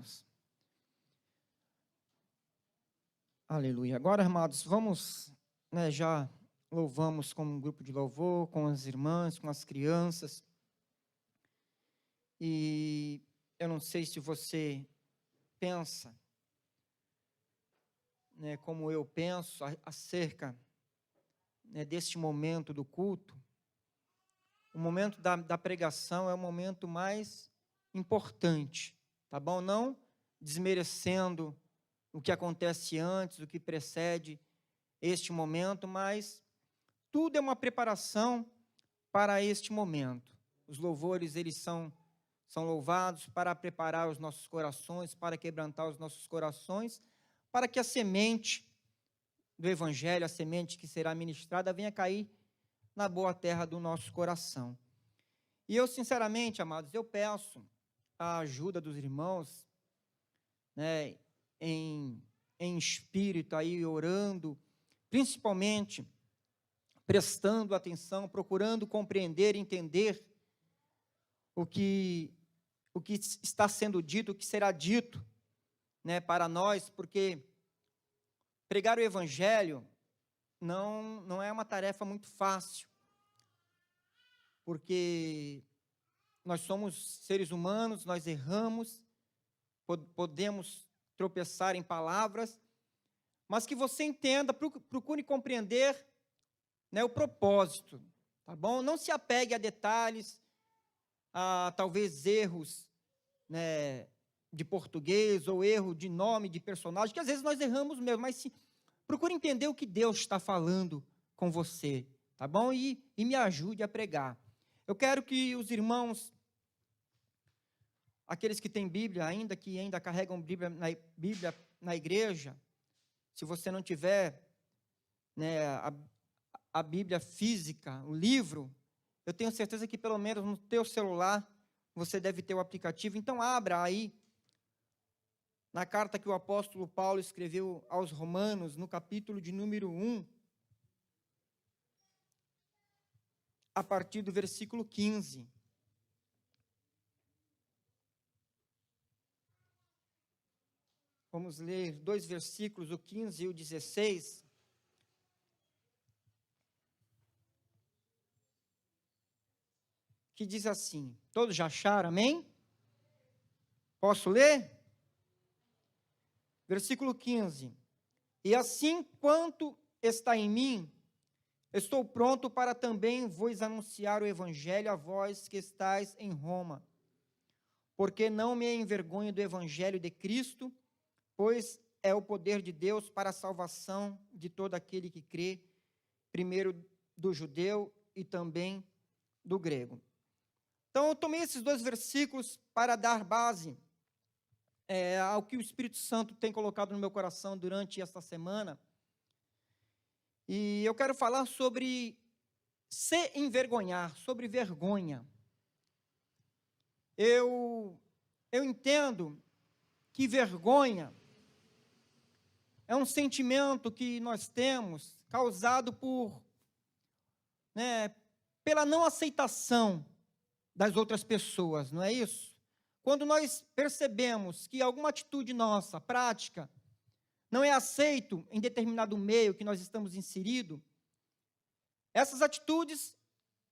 irmãos? Aleluia. Agora, amados, vamos, já louvamos com um grupo de louvor, com as irmãs, com as crianças. E eu não sei se você pensa, como eu penso acerca, deste momento do culto. O momento da pregação é o momento mais importante, tá bom? Não desmerecendo o que acontece antes, o que precede este momento, mas tudo é uma preparação para este momento. Os louvores, eles são louvados para preparar os nossos corações, para quebrantar os nossos corações, para que a semente do Evangelho, a semente que será ministrada, venha cair na boa terra do nosso coração. E eu, sinceramente, amados, eu peço a ajuda dos irmãos, em espírito, aí orando, principalmente prestando atenção, procurando compreender, entender o que está sendo dito, o que será dito, para nós, porque pregar o Evangelho não é uma tarefa muito fácil, porque nós somos seres humanos, nós erramos, podemos tropeçar em palavras, mas que você entenda, procure compreender, o propósito, tá bom? Não se apegue a detalhes, a talvez erros, de português, ou erro de nome, de personagem, que às vezes nós erramos mesmo, mas procure entender o que Deus está falando com você, tá bom? E me ajude a pregar. Eu quero que os irmãos, aqueles que têm Bíblia ainda, que ainda carregam Bíblia na igreja, se você não tiver, a Bíblia física, o livro, eu tenho certeza que pelo menos no teu celular você deve ter o aplicativo. Então abra aí na carta que o apóstolo Paulo escreveu aos Romanos, no capítulo de número 1, a partir do versículo 15. Vamos ler 2 versículos, o 15 e o 16. Que diz assim, todos já acharam, amém? Posso ler? Versículo 15. E assim quanto está em mim, estou pronto para também vos anunciar o Evangelho a vós que estáis em Roma, porque não me envergonho do Evangelho de Cristo, pois é o poder de Deus para a salvação de todo aquele que crê, primeiro do judeu e também do grego. Então, eu tomei esses 2 versículos para dar base ao que o Espírito Santo tem colocado no meu coração durante esta semana. E eu quero falar sobre se envergonhar, sobre vergonha. Eu entendo que vergonha é um sentimento que nós temos causado pela não aceitação das outras pessoas, não é isso? Quando nós percebemos que alguma atitude nossa, prática, não é aceito em determinado meio que nós estamos inseridos, essas atitudes,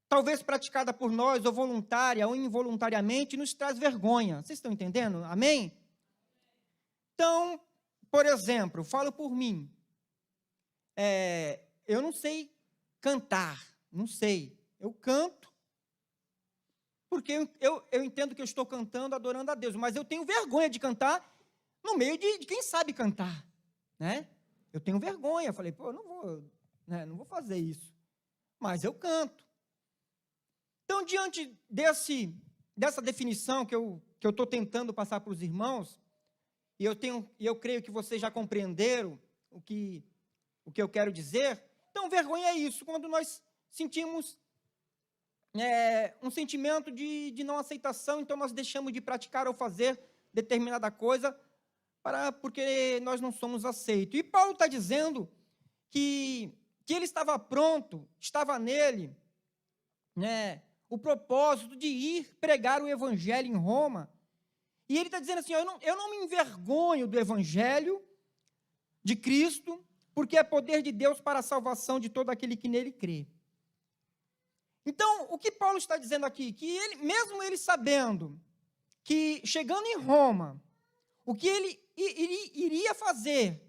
talvez praticada por nós, ou voluntária ou involuntariamente, nos traz vergonha. Vocês estão entendendo? Amém? Então, por exemplo, falo por mim, eu não sei cantar, não sei, eu canto, porque eu entendo que eu estou cantando, adorando a Deus, mas eu tenho vergonha de cantar no meio de quem sabe cantar, Eu tenho vergonha, falei, eu não vou fazer isso, mas eu canto. Então, diante dessa definição que eu estou tentando passar para os irmãos, e eu creio que vocês já compreenderam o que eu quero dizer, então, vergonha é isso, quando nós sentimos um sentimento de não aceitação, então nós deixamos de praticar ou fazer determinada coisa, porque nós não somos aceitos. E Paulo está dizendo que ele estava pronto, estava nele, o propósito de ir pregar o Evangelho em Roma, E ele está dizendo assim, eu não me envergonho do evangelho de Cristo, porque é poder de Deus para a salvação de todo aquele que nele crê. Então, o que Paulo está dizendo aqui? Que ele, mesmo ele sabendo que chegando em Roma, o que ele iria fazer,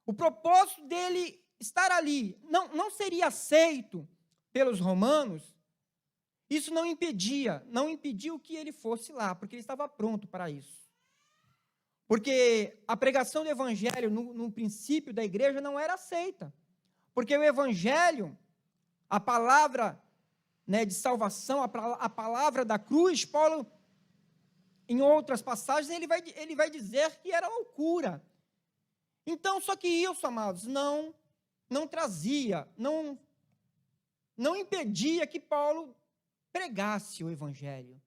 o propósito dele estar ali não seria aceito pelos romanos, isso não impediu que ele fosse lá, porque ele estava pronto para isso. Porque a pregação do evangelho no princípio da igreja não era aceita. Porque o evangelho, a palavra, né, de salvação, a palavra da cruz, Paulo, em outras passagens, ele vai dizer que era loucura. Então, só que isso, amados, não trazia, não impedia que Paulo pregasse o evangelho,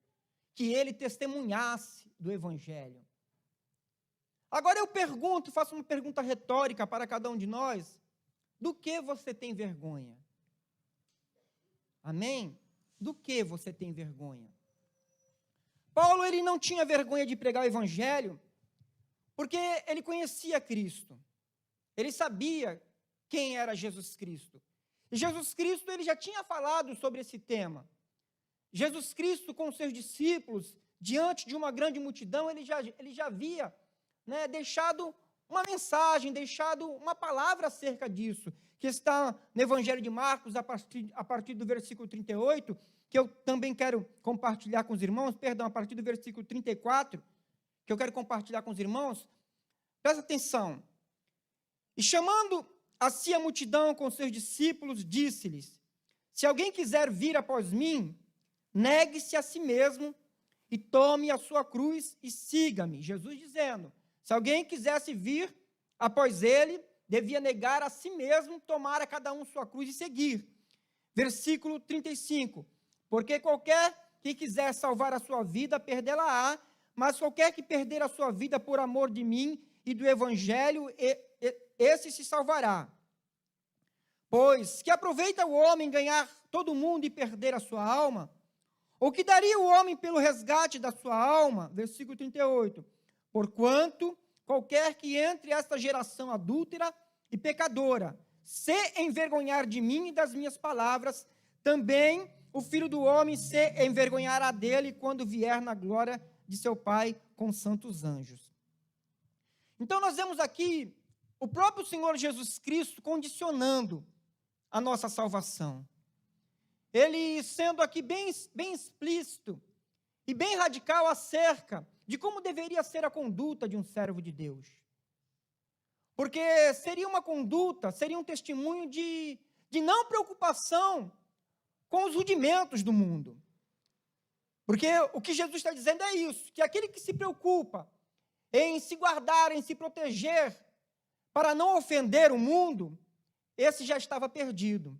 que ele testemunhasse do evangelho. Agora eu faço uma pergunta retórica para cada um de nós: do que você tem vergonha? Amém? Do que você tem vergonha? Paulo, ele não tinha vergonha de pregar o evangelho, porque ele conhecia Cristo. Ele sabia quem era Jesus Cristo. E Jesus Cristo, ele já tinha falado sobre esse tema. Jesus Cristo, com seus discípulos, diante de uma grande multidão, ele já havia, né, deixado uma mensagem, deixado uma palavra acerca disso, que está no Evangelho de Marcos, a partir do versículo 38, que eu também quero compartilhar com os irmãos, a partir do versículo 34, que eu quero compartilhar com os irmãos. Presta atenção. E chamando a si a multidão com seus discípulos, disse-lhes: se alguém quiser vir após mim, negue-se a si mesmo e tome a sua cruz e siga-me. Jesus dizendo, se alguém quisesse vir após ele, devia negar a si mesmo, tomar a cada um sua cruz e seguir. Versículo 35, porque qualquer que quiser salvar a sua vida, perdê-la-á, mas qualquer que perder a sua vida por amor de mim e do evangelho, esse se salvará. Pois que aproveita o homem ganhar todo mundo e perder a sua alma? Ou que daria o homem pelo resgate da sua alma? Versículo 38. Porquanto qualquer que entre esta geração adúltera e pecadora, se envergonhar de mim e das minhas palavras, também o Filho do Homem se envergonhará dele quando vier na glória de seu Pai com santos anjos. Então nós vemos aqui o próprio Senhor Jesus Cristo condicionando a nossa salvação. Ele sendo aqui bem explícito e bem radical acerca de como deveria ser a conduta de um servo de Deus. Porque seria uma conduta, seria um testemunho de não preocupação com os rudimentos do mundo. Porque o que Jesus está dizendo é isso, que aquele que se preocupa em se guardar, em se proteger, para não ofender o mundo, esse já estava perdido.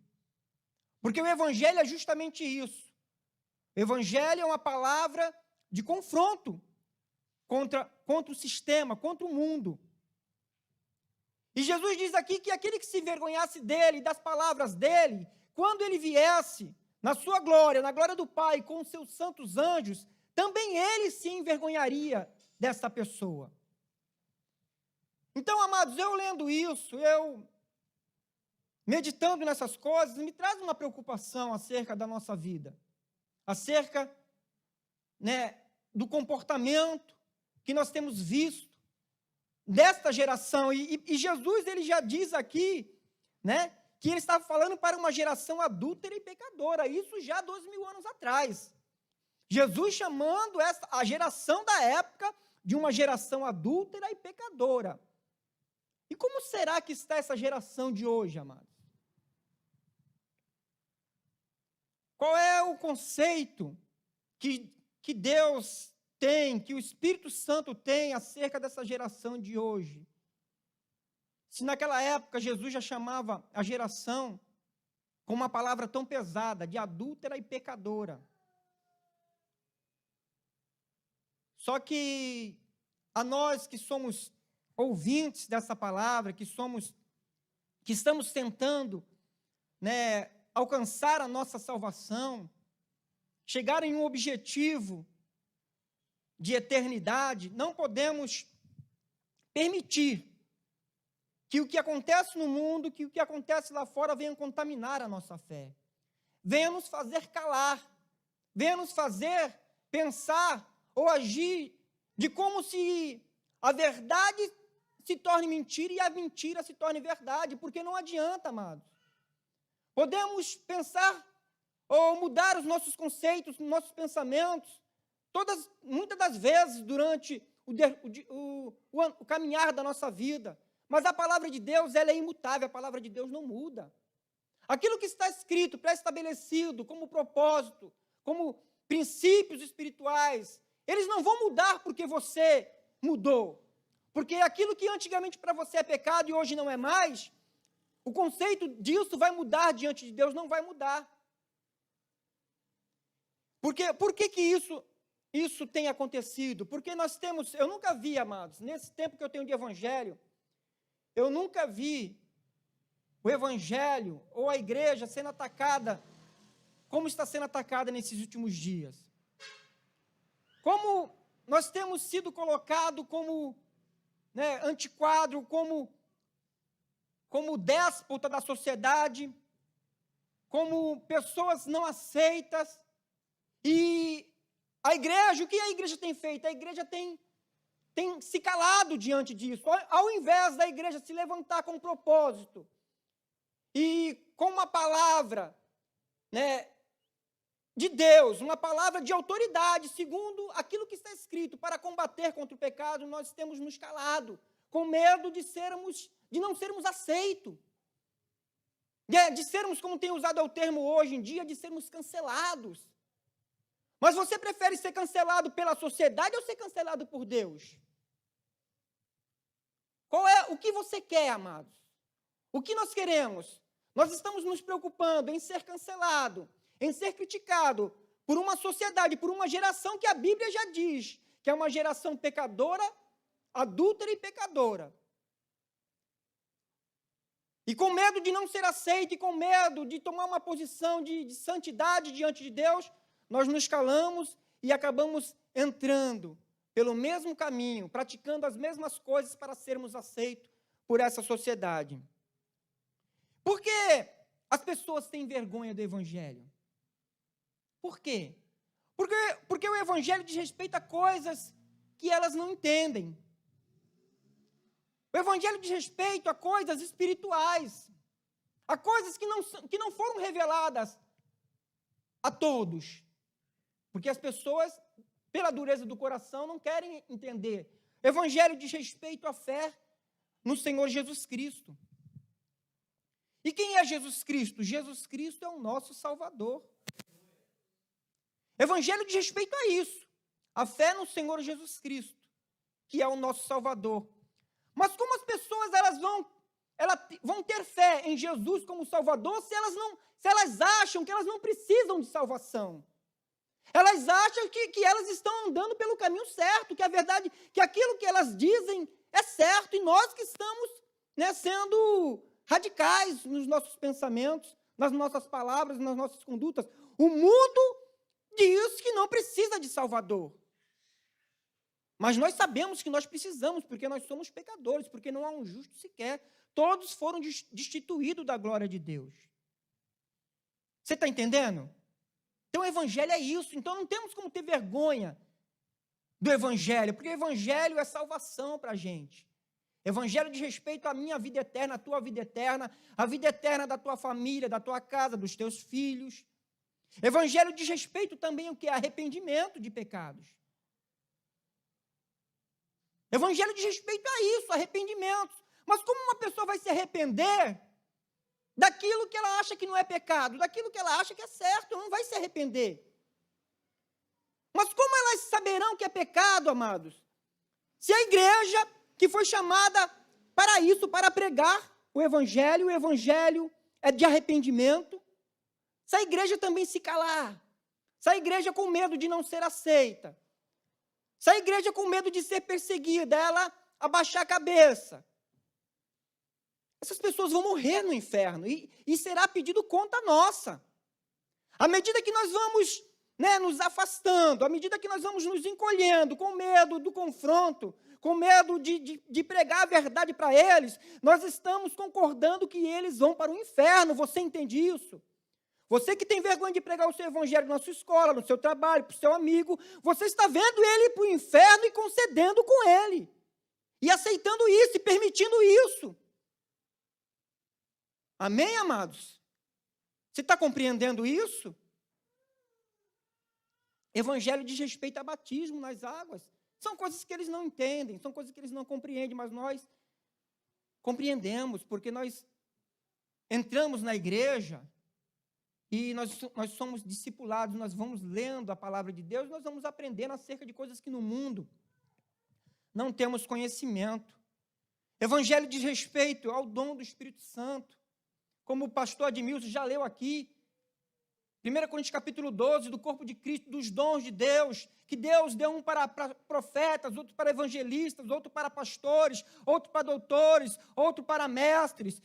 Porque o evangelho é justamente isso. O evangelho é uma palavra de confronto contra o sistema, contra o mundo. E Jesus diz aqui que aquele que se envergonhasse dele, das palavras dele, quando ele viesse na sua glória, na glória do Pai, com os seus santos anjos, também ele se envergonharia dessa pessoa. Então, amados, eu lendo isso, eu meditando nessas coisas, me traz uma preocupação acerca da nossa vida, acerca, né, do comportamento que nós temos visto desta geração. E Jesus, ele já diz aqui, né, que ele estava falando para uma geração adúltera e pecadora, isso já 2000 anos atrás. Jesus chamando a geração da época de uma geração adúltera e pecadora. E como será que está essa geração de hoje, amados? Qual é o conceito que Deus tem, que o Espírito Santo tem acerca dessa geração de hoje? Se naquela época Jesus já chamava a geração com uma palavra tão pesada, de adúltera e pecadora. Só que a nós que somos ouvintes dessa palavra, que estamos tentando, né, alcançar a nossa salvação, chegar em um objetivo de eternidade, não podemos permitir que o que acontece no mundo, que o que acontece lá fora venha contaminar a nossa fé. Venha nos fazer calar, venha nos fazer pensar ou agir de como se a verdade se torne mentira e a mentira se torne verdade, porque não adianta, amados. Podemos pensar ou mudar os nossos conceitos, os nossos pensamentos, muitas das vezes durante o caminhar da nossa vida, mas a palavra de Deus, ela é imutável, a palavra de Deus não muda. Aquilo que está escrito, pré-estabelecido, como propósito, como princípios espirituais, eles não vão mudar porque você mudou. Porque aquilo que antigamente para você é pecado e hoje não é mais, o conceito disso vai mudar diante de Deus, não vai mudar. Por que isso tem acontecido? Porque eu nunca vi, amados, nesse tempo que eu tenho de evangelho, eu nunca vi o evangelho ou a igreja sendo atacada como está sendo atacada nesses últimos dias. Como nós temos sido colocados como antiquadro, como déspota da sociedade, como pessoas não aceitas. E a igreja, o que a igreja tem feito? A igreja tem se calado diante disso. Ao invés da igreja se levantar com um propósito e com uma palavra de Deus, uma palavra de autoridade, segundo aquilo que está escrito, para combater contra o pecado, nós temos nos calado, com medo de não sermos aceitos, de sermos, como tem usado o termo hoje em dia, de sermos cancelados. Mas você prefere ser cancelado pela sociedade ou ser cancelado por Deus? O que você quer, amados? O que nós queremos? Nós estamos nos preocupando em ser cancelado, em ser criticado por uma sociedade, por uma geração que a Bíblia já diz que é uma geração pecadora, adúltera e pecadora. E com medo de não ser aceito, e com medo de tomar uma posição de santidade diante de Deus, nós nos calamos e acabamos entrando pelo mesmo caminho, praticando as mesmas coisas para sermos aceitos por essa sociedade. Por que as pessoas têm vergonha do Evangelho? Por quê? Porque o Evangelho diz respeito a coisas que elas não entendem. O Evangelho diz respeito a coisas espirituais, a coisas que não foram reveladas a todos. Porque as pessoas, pela dureza do coração, não querem entender. O Evangelho diz respeito à fé no Senhor Jesus Cristo. E quem é Jesus Cristo? Jesus Cristo é o nosso Salvador. O Evangelho diz respeito a isso, a fé no Senhor Jesus Cristo, que é o nosso Salvador. Mas como as pessoas elas vão ter fé em Jesus como Salvador se elas acham que elas não precisam de salvação? Elas acham que elas estão andando pelo caminho certo, que a verdade, que aquilo que elas dizem é certo, e nós que estamos sendo radicais nos nossos pensamentos, nas nossas palavras, nas nossas condutas. O mundo diz que não precisa de Salvador. Mas nós sabemos que nós precisamos, porque nós somos pecadores, porque não há um justo sequer. Todos foram destituídos da glória de Deus. Você está entendendo? Então o Evangelho é isso. Então não temos como ter vergonha do Evangelho, porque o Evangelho é salvação para a gente. Evangelho diz respeito à minha vida eterna, à tua vida eterna, à vida eterna da tua família, da tua casa, dos teus filhos. Evangelho diz respeito também ao que é arrependimento de pecados. Evangelho diz respeito a isso, arrependimento. Mas como uma pessoa vai se arrepender daquilo que ela acha que não é pecado, daquilo que ela acha que é certo, ela não vai se arrepender. Mas como elas saberão que é pecado, amados? Se a igreja que foi chamada para isso, para pregar o Evangelho é de arrependimento, se a igreja também se calar, se a igreja com medo de não ser aceita, se a igreja com medo de ser perseguida, ela abaixar a cabeça, essas pessoas vão morrer no inferno e será pedido conta nossa. À medida que nós vamos nos afastando, à medida que nós vamos nos encolhendo, com medo do confronto, com medo de pregar a verdade para eles, nós estamos concordando que eles vão para o inferno. Você entende isso? Você que tem vergonha de pregar o seu evangelho na sua escola, no seu trabalho, para o seu amigo, você está vendo ele ir para o inferno e concedendo com ele. E aceitando isso, e permitindo isso. Amém, amados? Você está compreendendo isso? Evangelho diz respeito a batismo nas águas. São coisas que eles não entendem, são coisas que eles não compreendem, mas nós compreendemos, porque nós entramos na igreja e nós somos discipulados, nós vamos lendo a palavra de Deus, nós vamos aprendendo acerca de coisas que no mundo não temos conhecimento. Evangelho diz respeito ao dom do Espírito Santo, como o pastor Admilson já leu aqui, 1 Coríntios capítulo 12, do corpo de Cristo, dos dons de Deus, que Deus deu um para profetas, outro para evangelistas, outro para pastores, outro para doutores, outro para mestres,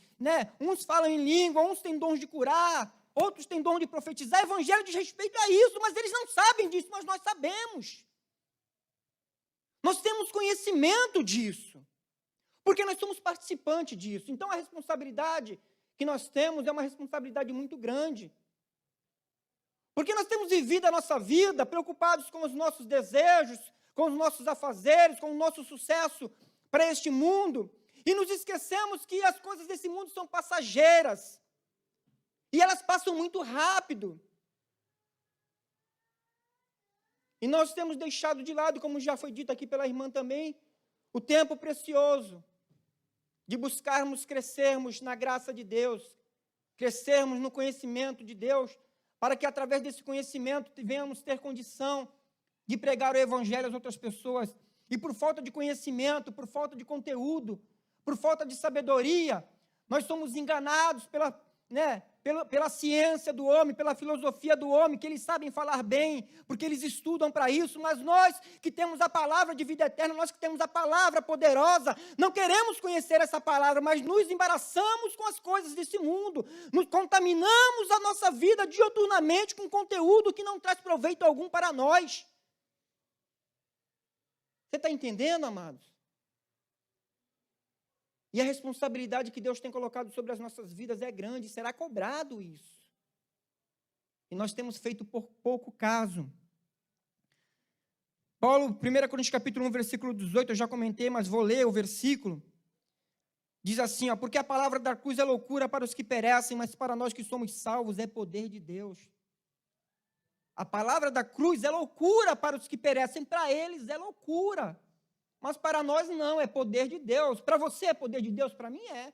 Uns falam em língua, uns têm dons de curar, outros têm dom de profetizar. Evangelho diz respeito a isso, mas eles não sabem disso, mas nós sabemos. Nós temos conhecimento disso, porque nós somos participantes disso. Então, a responsabilidade que nós temos é uma responsabilidade muito grande. Porque nós temos vivido a nossa vida preocupados com os nossos desejos, com os nossos afazeres, com o nosso sucesso para este mundo, e nos esquecemos que as coisas desse mundo são passageiras, e elas passam muito rápido. E nós temos deixado de lado, como já foi dito aqui pela irmã também, o tempo precioso de buscarmos crescermos na graça de Deus, crescermos no conhecimento de Deus, para que através desse conhecimento venhamos ter condição de pregar o evangelho às outras pessoas. E por falta de conhecimento, por falta de conteúdo, por falta de sabedoria, nós somos enganados pela ciência do homem, pela filosofia do homem, que eles sabem falar bem, porque eles estudam para isso, mas nós que temos a palavra de vida eterna, nós que temos a palavra poderosa, não queremos conhecer essa palavra, mas nos embaraçamos com as coisas desse mundo, nos contaminamos a nossa vida diuturnamente com conteúdo que não traz proveito algum para nós. Você está entendendo, amados? E a responsabilidade que Deus tem colocado sobre as nossas vidas é grande, será cobrado isso. E nós temos feito por pouco caso. Paulo, 1 Coríntios capítulo 1, versículo 18, eu já comentei, mas vou ler o versículo. Diz assim, porque a palavra da cruz é loucura para os que perecem, mas para nós que somos salvos é poder de Deus. A palavra da cruz é loucura para os que perecem, para eles é loucura. Mas para nós não, é poder de Deus. Para você é poder de Deus? Para mim é.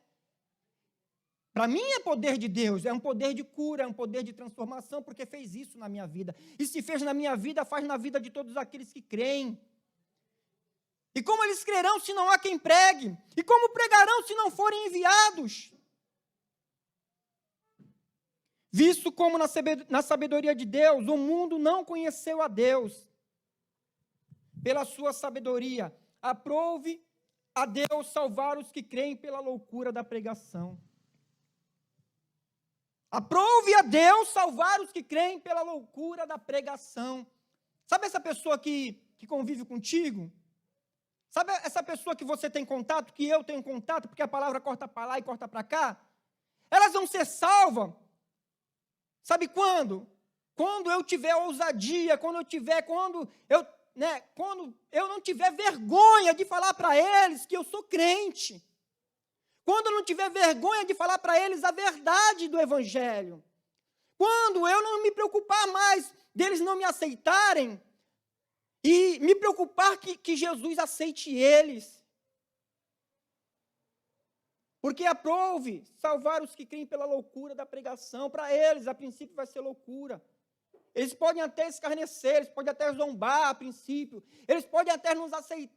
Para mim é poder de Deus, é um poder de cura, é um poder de transformação, porque fez isso na minha vida. E se fez na minha vida, faz na vida de todos aqueles que creem. E como eles crerão se não há quem pregue? E como pregarão se não forem enviados? Visto como na sabedoria de Deus, o mundo não conheceu a Deus. Pela sua sabedoria, aprove a Deus salvar os que creem pela loucura da pregação. Aprove a Deus salvar os que creem pela loucura da pregação. Sabe essa pessoa que convive contigo? Sabe essa pessoa que você tem contato, que eu tenho contato, porque a palavra corta para lá e corta para cá? Elas vão ser salvas. Sabe quando? Quando eu tiver ousadia, quando eu não tiver vergonha de falar para eles que eu sou crente. Quando eu não tiver vergonha de falar para eles a verdade do evangelho. Quando eu não me preocupar mais deles não me aceitarem e me preocupar que Jesus aceite eles. Porque aprove salvar os que creem pela loucura da pregação. Para eles, a princípio, vai ser loucura. Eles podem até escarnecer, eles podem até zombar a princípio, eles podem até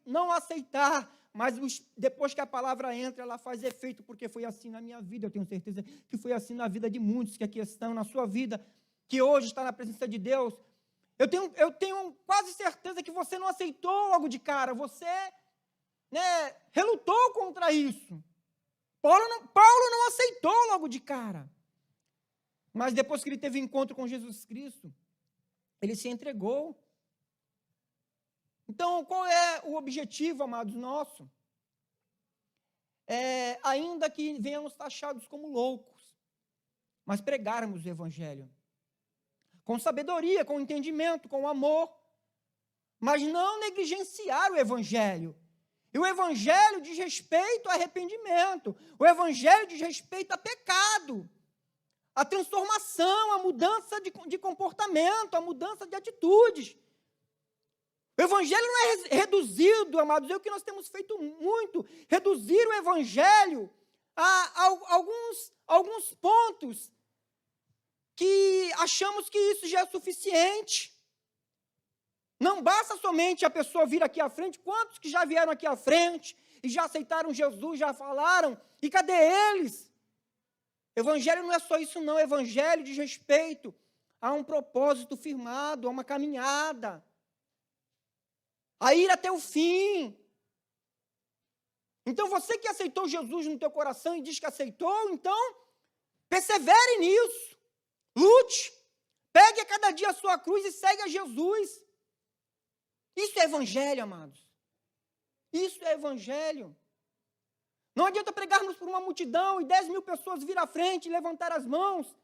não aceitar, mas depois que a palavra entra, ela faz efeito, porque foi assim na minha vida, eu tenho certeza que foi assim na vida de muitos que aqui estão, na sua vida, que hoje está na presença de Deus. Eu tenho quase certeza que você não aceitou logo de cara, você relutou contra isso. Paulo não aceitou logo de cara. Mas depois que ele teve encontro com Jesus Cristo, Ele se entregou. Então, qual é o objetivo, amados, nosso? Ainda que venhamos taxados como loucos, mas pregarmos o Evangelho. Com sabedoria, com entendimento, com amor. Mas não negligenciar o Evangelho. E o Evangelho diz respeito a arrependimento. O Evangelho diz respeito a pecado. A transformação, a mudança de comportamento, a mudança de atitudes. O Evangelho não é reduzido, amados, é o que nós temos feito muito, reduzir o Evangelho a alguns pontos que achamos que isso já é suficiente. Não basta somente a pessoa vir aqui à frente, quantos que já vieram aqui à frente e já aceitaram Jesus, já falaram, e cadê eles? Evangelho não é só isso não, Evangelho diz respeito a um propósito firmado, a uma caminhada, a ir até o fim. Então, você que aceitou Jesus no teu coração e diz que aceitou, então, persevere nisso, lute, pegue a cada dia a sua cruz e segue a Jesus. Isso é Evangelho, amados. Isso é Evangelho. Não adianta pregarmos para uma multidão e 10 mil pessoas vir à frente e levantar as mãos,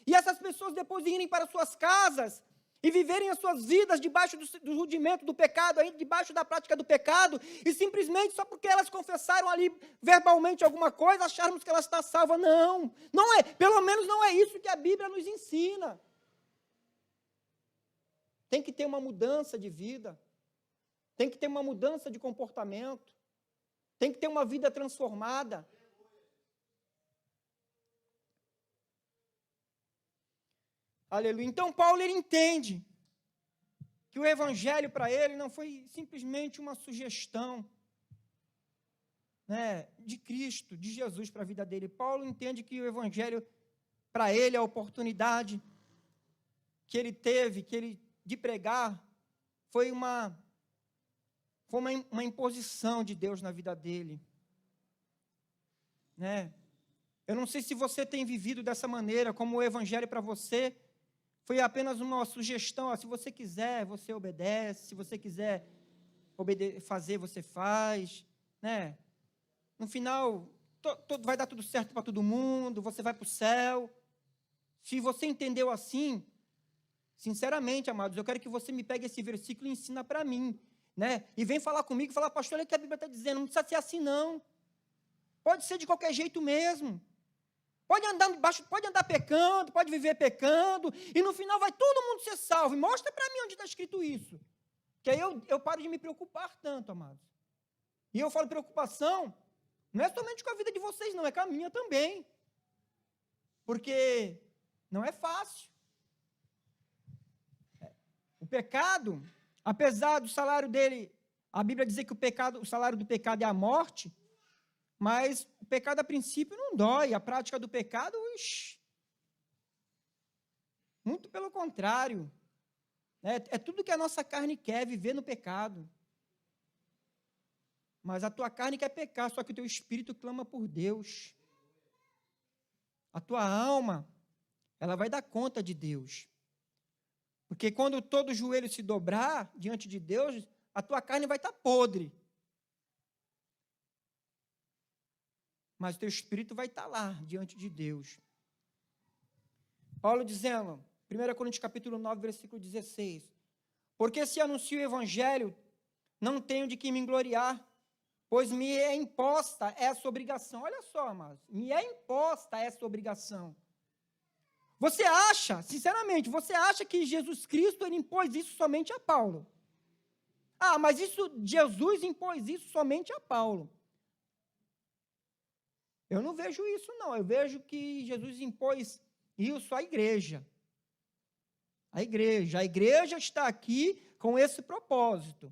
e essas pessoas depois irem para suas casas e viverem as suas vidas debaixo do rudimento do pecado, aí, debaixo da prática do pecado, e simplesmente só porque elas confessaram ali verbalmente alguma coisa, acharmos que ela está salva. Não, não é, pelo menos não é isso que a Bíblia nos ensina. Tem que ter uma mudança de vida, tem que ter uma mudança de comportamento, tem que ter uma vida transformada. Aleluia. Então, Paulo, ele entende que o Evangelho para ele não foi simplesmente uma sugestão, né, de Cristo, de Jesus para a vida dele. Paulo entende que o Evangelho para ele, a oportunidade que ele teve, de pregar, foi uma imposição de Deus na vida dele. Né? Eu não sei se você tem vivido dessa maneira, como o Evangelho para você foi apenas uma sugestão. Se você quiser, você obedece. Se você quiser fazer, você faz. Né? No final, vai dar tudo certo para todo mundo, você vai para o céu. Se você entendeu assim, sinceramente, amados, eu quero que você me pegue esse versículo e ensina para mim. Né? E vem falar comigo e falar, pastor, olha o que a Bíblia está dizendo, não precisa ser assim não. Pode ser de qualquer jeito mesmo. Pode andar pecando, pode viver pecando, e no final vai todo mundo ser salvo. E mostra para mim onde está escrito isso. Que aí eu paro de me preocupar tanto, amados. E eu falo preocupação, não é somente com a vida de vocês, não, é com a minha também. Porque não é fácil. O pecado, apesar do salário dele, a Bíblia dizer que o salário do pecado é a morte, mas o pecado a princípio não dói, a prática do pecado, muito pelo contrário. É tudo que a nossa carne quer, viver no pecado. Mas a tua carne quer pecar, só que o teu espírito clama por Deus. A tua alma, ela vai dar conta de Deus. Porque quando todo joelho se dobrar diante de Deus, a tua carne vai estar podre. Mas o teu espírito vai estar lá, diante de Deus. Paulo dizendo, 1 Coríntios capítulo 9, versículo 16, porque se anuncio o evangelho, não tenho de que me gloriar, pois me é imposta essa obrigação. Olha só, amados, me é imposta essa obrigação. Você acha, sinceramente, você acha que Jesus Cristo ele impôs isso somente a Paulo? Mas Jesus impôs isso somente a Paulo. Eu não vejo isso, não. Eu vejo que Jesus impôs isso à igreja. A igreja está aqui com esse propósito.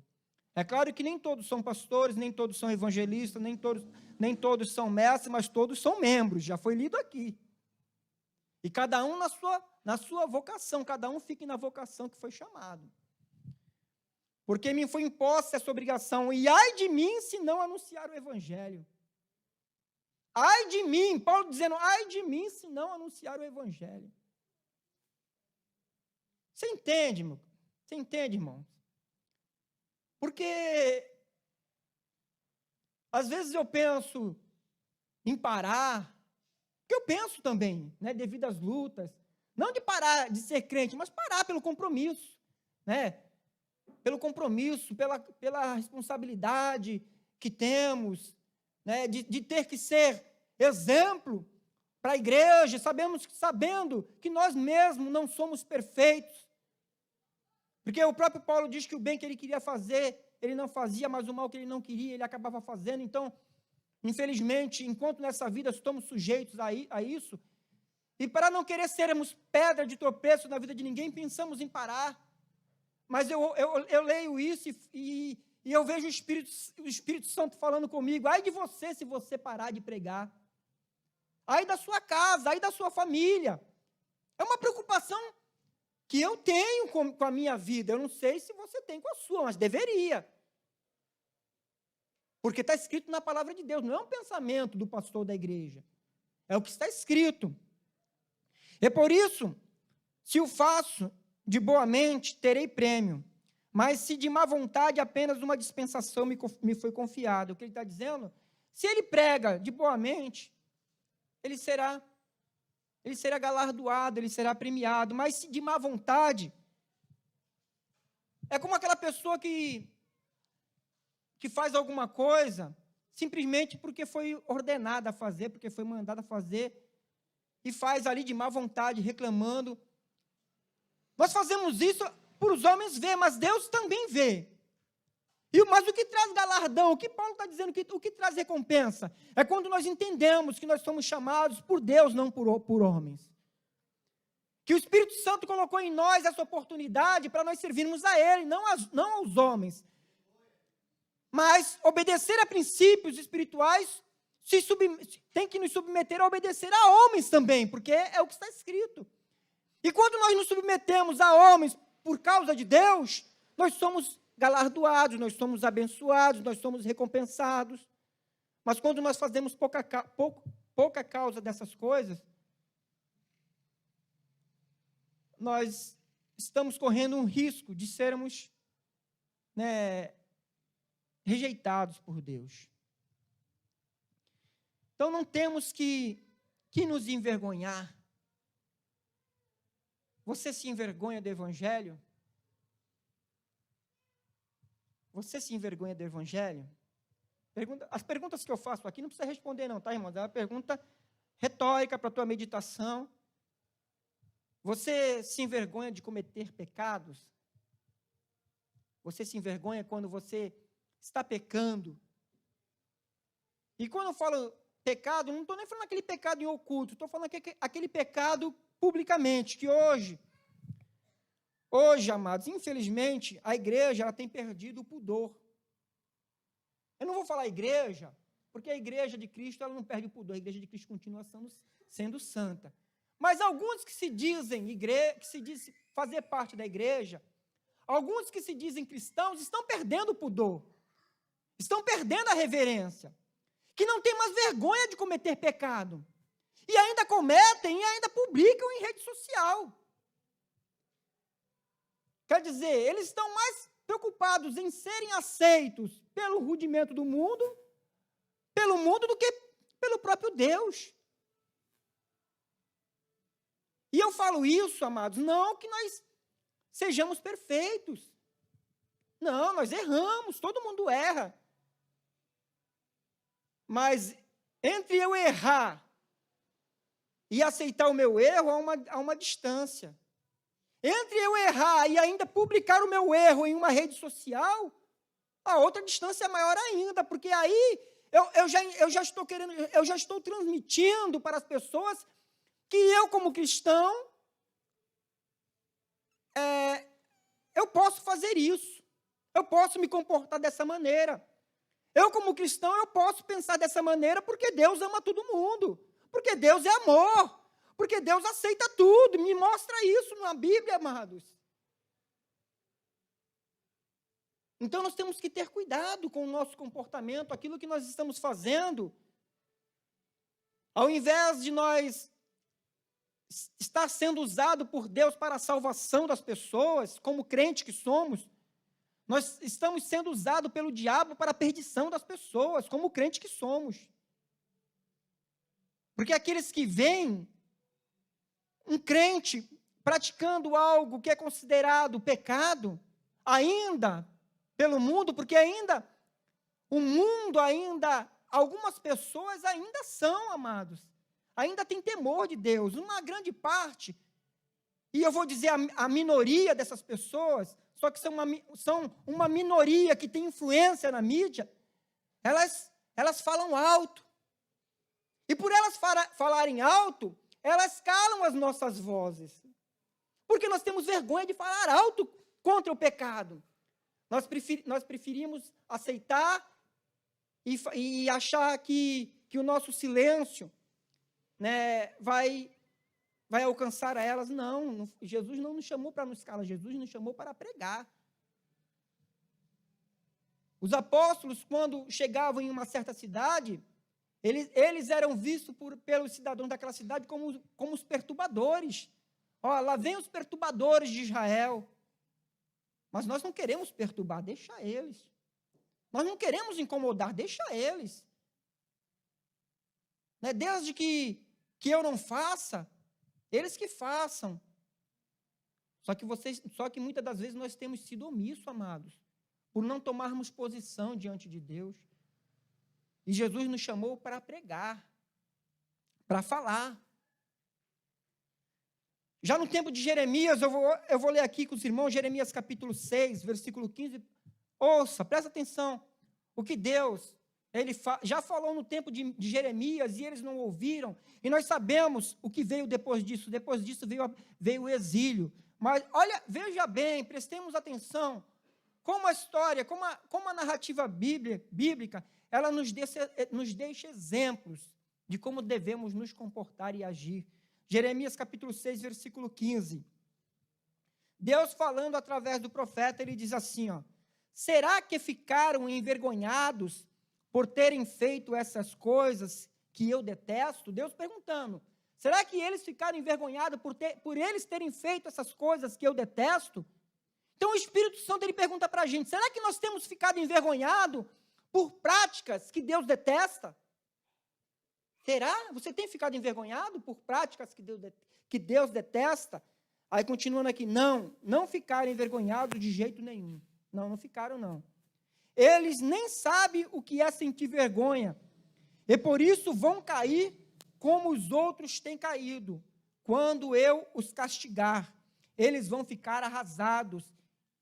É claro que nem todos são pastores, nem todos são evangelistas, nem todos são mestres, mas todos são membros, já foi lido aqui. E cada um na sua vocação, cada um fique na vocação que foi chamado. Porque me foi imposta essa obrigação, e ai de mim se não anunciar o evangelho. Ai de mim, Paulo dizendo, ai de mim se não anunciar o evangelho. Você entende, meu? Você entende, irmão? Porque às vezes eu penso em parar, que eu penso também, né, devido às lutas, não de parar de ser crente, mas parar pelo compromisso, né? Pelo compromisso, pela responsabilidade que temos, né, de ter que ser exemplo para a igreja, sabendo que nós mesmos não somos perfeitos, porque o próprio Paulo diz que o bem que ele queria fazer, ele não fazia, mas o mal que ele não queria, ele acabava fazendo. Então, infelizmente, enquanto nessa vida estamos sujeitos a isso, e para não querer sermos pedra de tropeço na vida de ninguém, pensamos em parar. Mas eu leio isso e eu vejo o Espírito Santo falando comigo: ai de você se você parar de pregar. Ai da sua casa, ai da sua família. É uma preocupação que eu tenho com a minha vida. Eu não sei se você tem com a sua, mas deveria. Porque está escrito na palavra de Deus, não é um pensamento do pastor da igreja. É o que está escrito. É por isso, se o faço de boa mente, terei prêmio. Mas se de má vontade, apenas uma dispensação me foi confiada. O que ele está dizendo? Se ele prega de boa mente, ele será galardoado, ele será premiado. Mas se de má vontade, é como aquela pessoa que faz alguma coisa simplesmente porque foi ordenada a fazer, porque foi mandada a fazer, e faz ali de má vontade, reclamando. Nós fazemos isso para os homens ver, mas Deus também vê. Mas o que traz galardão, o que Paulo está dizendo, o que traz recompensa, é quando nós entendemos que nós somos chamados por Deus, não por homens. Que o Espírito Santo colocou em nós essa oportunidade para nós servirmos a Ele, não aos homens. Mas obedecer a princípios espirituais tem que nos submeter a obedecer a homens também, porque é o que está escrito. E quando nós nos submetemos a homens por causa de Deus, nós somos galardoados, nós somos abençoados, nós somos recompensados. Mas quando nós fazemos pouca causa dessas coisas, nós estamos correndo um risco de sermos, rejeitados por Deus. Então não temos que nos envergonhar. Você se envergonha do Evangelho? Você se envergonha do Evangelho? As perguntas que eu faço aqui não precisa responder não, tá, irmãos? É uma pergunta retórica para a tua meditação. Você se envergonha de cometer pecados? Você se envergonha quando você está pecando? E quando eu falo pecado, não estou nem falando aquele pecado em oculto, estou falando aquele pecado publicamente, que hoje, amados, infelizmente, a igreja ela tem perdido o pudor. Eu não vou falar igreja, porque a igreja de Cristo ela não perde o pudor, a igreja de Cristo continua sendo santa. Mas alguns que se dizem fazer parte da igreja, alguns que se dizem cristãos, estão perdendo o pudor, estão perdendo a reverência, que não tem mais vergonha de cometer pecado. E ainda cometem e ainda publicam em rede social. Quer dizer, eles estão mais preocupados em serem aceitos pelo rudimento do mundo, do que pelo próprio Deus. E eu falo isso, amados, não que nós sejamos perfeitos. Não, nós erramos, todo mundo erra. Mas entre eu errar e aceitar o meu erro, há uma distância. Entre eu errar e ainda publicar o meu erro em uma rede social, a outra distância é maior ainda, porque aí eu já estou transmitindo para as pessoas que eu, como cristão, eu posso fazer isso, eu posso me comportar dessa maneira. Eu, como cristão, eu posso pensar dessa maneira porque Deus ama todo mundo, porque Deus é amor, porque Deus aceita tudo, me mostra isso na Bíblia, amados. Então, nós temos que ter cuidado com o nosso comportamento, aquilo que nós estamos fazendo. Ao invés de nós está sendo usado por Deus para a salvação das pessoas, como crente que somos, nós estamos sendo usados pelo diabo para a perdição das pessoas, como crente que somos. Porque aqueles que veem um crente praticando algo que é considerado pecado, ainda pelo mundo, porque ainda o mundo algumas pessoas ainda são, amados, ainda tem temor de Deus, uma grande parte, e eu vou dizer a minoria dessas pessoas, só que são uma minoria que tem influência na mídia, elas falam alto, e por elas falarem alto, elas calam as nossas vozes, porque nós temos vergonha de falar alto contra o pecado. Nós preferimos aceitar e achar que o nosso silêncio, né, vai alcançar a elas. Não, Jesus não nos chamou para nos calar, Jesus nos chamou para pregar. Os apóstolos, quando chegavam em uma certa cidade, eles eram vistos pelos cidadãos daquela cidade como os perturbadores. Ó, lá vem os perturbadores de Israel. Mas nós não queremos perturbar, deixa eles. Nós não queremos incomodar, deixa eles. Né? Desde que eu não faça, eles que façam. Só que muitas das vezes nós temos sido omissos, amados, por não tomarmos posição diante de Deus. E Jesus nos chamou para pregar, para falar. Já no tempo de Jeremias, eu vou ler aqui com os irmãos, Jeremias capítulo 6, versículo 15. Ouça, presta atenção. O que Deus, já falou no tempo de Jeremias e eles não ouviram. E nós sabemos o que veio depois disso. Depois disso veio o exílio. Mas, olha, veja bem, prestemos atenção. Como a história, como a narrativa bíblica, ela nos deixa exemplos de como devemos nos comportar e agir. Jeremias capítulo 6, versículo 15. Deus falando através do profeta, ele diz assim, ó: será que ficaram envergonhados por terem feito essas coisas que eu detesto? Deus perguntando, será que eles ficaram envergonhados por eles terem feito essas coisas que eu detesto? Então o Espírito Santo ele pergunta para a gente, será que nós temos ficado envergonhados por práticas que Deus detesta? Será? Você tem ficado envergonhado por práticas que Deus detesta? Aí, continuando aqui, não ficaram envergonhados de jeito nenhum. Não ficaram, não. Eles nem sabem o que é sentir vergonha, e por isso vão cair como os outros têm caído. Quando eu os castigar, eles vão ficar arrasados.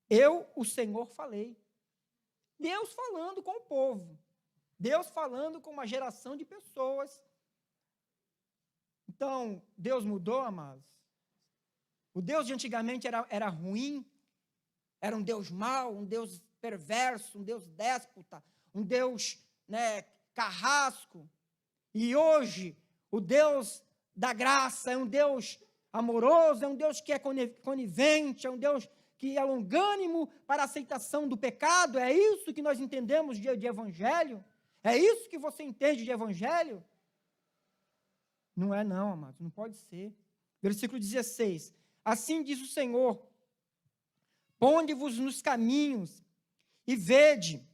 Eu, o Senhor, falei. Deus falando com o povo. Deus falando com uma geração de pessoas. Então, Deus mudou, amados? O Deus de antigamente era ruim, era um Deus mau, um Deus perverso, um Deus déspota, um Deus, né, carrasco. E hoje, o Deus da graça é um Deus amoroso, é um Deus que é conivente, é um Deus que é longânimo para a aceitação do pecado. É isso que nós entendemos de evangelho? É isso que você entende de evangelho? Não é não, amados, não pode ser. Versículo 16. Assim diz o Senhor, ponde-vos nos caminhos e vede,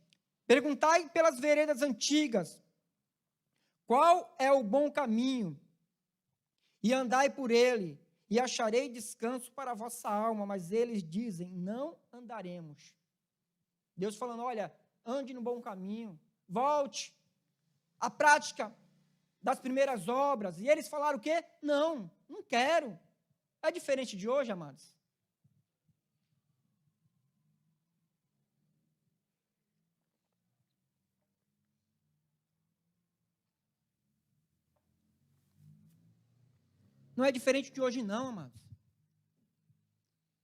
perguntai pelas veredas antigas, qual é o bom caminho, e andai por ele, e acharei descanso para a vossa alma, mas eles dizem, não andaremos. Deus falando, olha, ande no bom caminho, volte à prática das primeiras obras, e eles falaram o quê? Não quero. É diferente de hoje, amados? Não é diferente de hoje não, amados.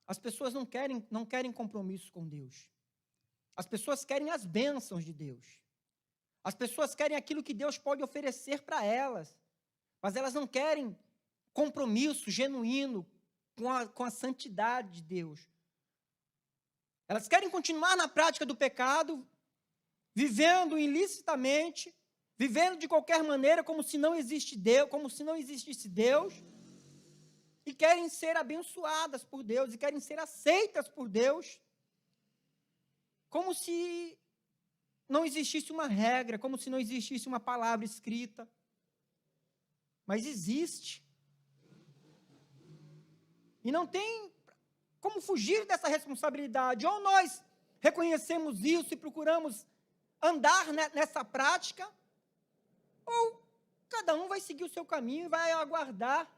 As pessoas não querem compromisso com Deus. As pessoas querem as bênçãos de Deus. As pessoas querem aquilo que Deus pode oferecer para elas, mas elas não querem compromisso genuíno com a santidade de Deus. Elas querem continuar na prática do pecado, vivendo ilicitamente, vivendo de qualquer maneira, como se não existisse Deus, e querem ser abençoadas por Deus, e querem ser aceitas por Deus, como se não existisse uma regra, como se não existisse uma palavra escrita. Mas existe. E não tem como fugir dessa responsabilidade. Ou nós reconhecemos isso e procuramos andar nessa prática, ou cada um vai seguir o seu caminho e vai aguardar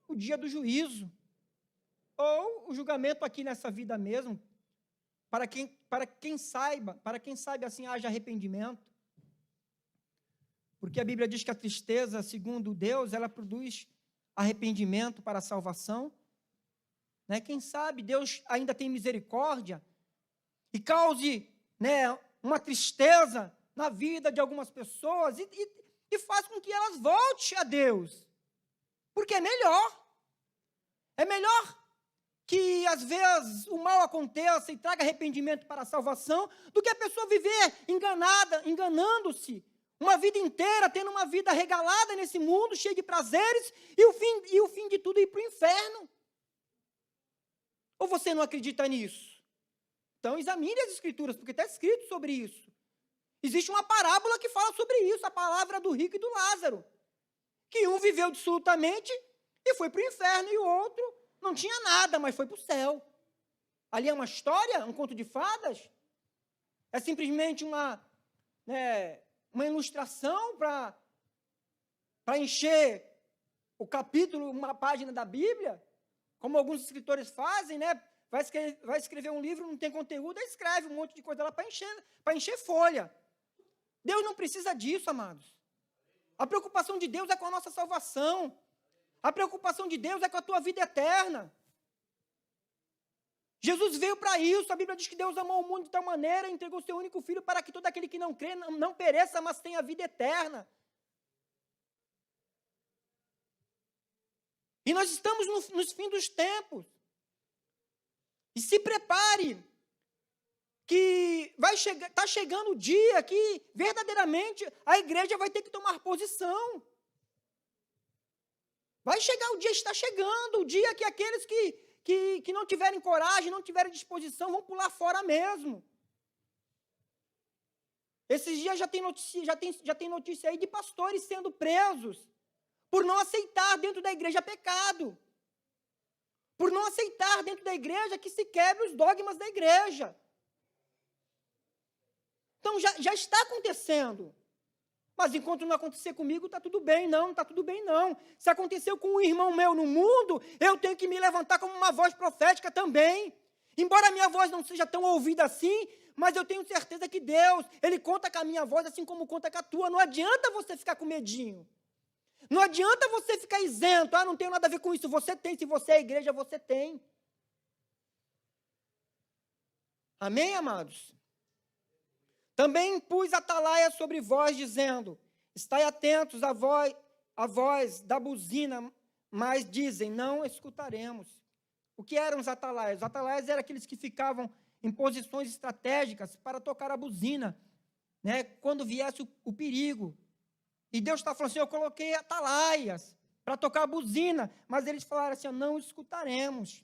o dia do juízo, ou o julgamento aqui nessa vida mesmo, para quem saiba assim, haja arrependimento. Porque a Bíblia diz que a tristeza, segundo Deus, ela produz arrependimento para a salvação. Né? Quem sabe Deus ainda tem misericórdia e cause, né, uma tristeza na vida de algumas pessoas e faz com que elas voltem a Deus. Porque é melhor. É melhor que, às vezes, o mal aconteça e traga arrependimento para a salvação, do que a pessoa viver enganando-se, uma vida inteira, tendo uma vida regalada nesse mundo, cheia de prazeres, e o fim de tudo ir para o inferno. Ou você não acredita nisso? Então, examine as Escrituras, porque está escrito sobre isso. Existe uma parábola que fala sobre isso, a palavra do rico e do Lázaro, que um viveu dissolutamente e foi para o inferno, e o outro não tinha nada, mas foi para o céu. Ali é uma história, um conto de fadas? É simplesmente uma ilustração para encher o capítulo, uma página da Bíblia? Como alguns escritores fazem, né? Vai escrever um livro, não tem conteúdo, aí escreve um monte de coisa lá para encher folha. Deus não precisa disso, amados. A preocupação de Deus é com a nossa salvação. A preocupação de Deus é com a tua vida eterna. Jesus veio para isso. A Bíblia diz que Deus amou o mundo de tal maneira, entregou o seu único filho para que todo aquele que não crê não pereça, mas tenha a vida eterna. E nós estamos nos fins dos tempos. E se prepare, que está chegando o dia que, verdadeiramente, a igreja vai ter que tomar posição. Vai chegar o dia, está chegando, o dia que aqueles que não tiverem coragem, não tiverem disposição, vão pular fora mesmo. Esses dias já tem notícia aí de pastores sendo presos por não aceitar dentro da igreja pecado. Por não aceitar dentro da igreja que se quebre os dogmas da igreja. Então, já está acontecendo. Mas enquanto não acontecer comigo, está tudo bem, não está tudo bem, não. Se aconteceu com um irmão meu no mundo, eu tenho que me levantar como uma voz profética também. Embora a minha voz não seja tão ouvida assim, mas eu tenho certeza que Deus, Ele conta com a minha voz assim como conta com a tua. Não adianta você ficar com medinho. Não adianta você ficar isento. Não tenho nada a ver com isso. Você tem, se você é igreja, você tem. Amém, amados? Também pus atalaia sobre vós, dizendo, estai atentos à voz da buzina, mas dizem, não escutaremos. O que eram os atalaias? Os atalaias eram aqueles que ficavam em posições estratégicas para tocar a buzina, né, quando viesse o perigo. E Deus está falando assim, eu coloquei atalaias para tocar a buzina, mas eles falaram assim, não escutaremos.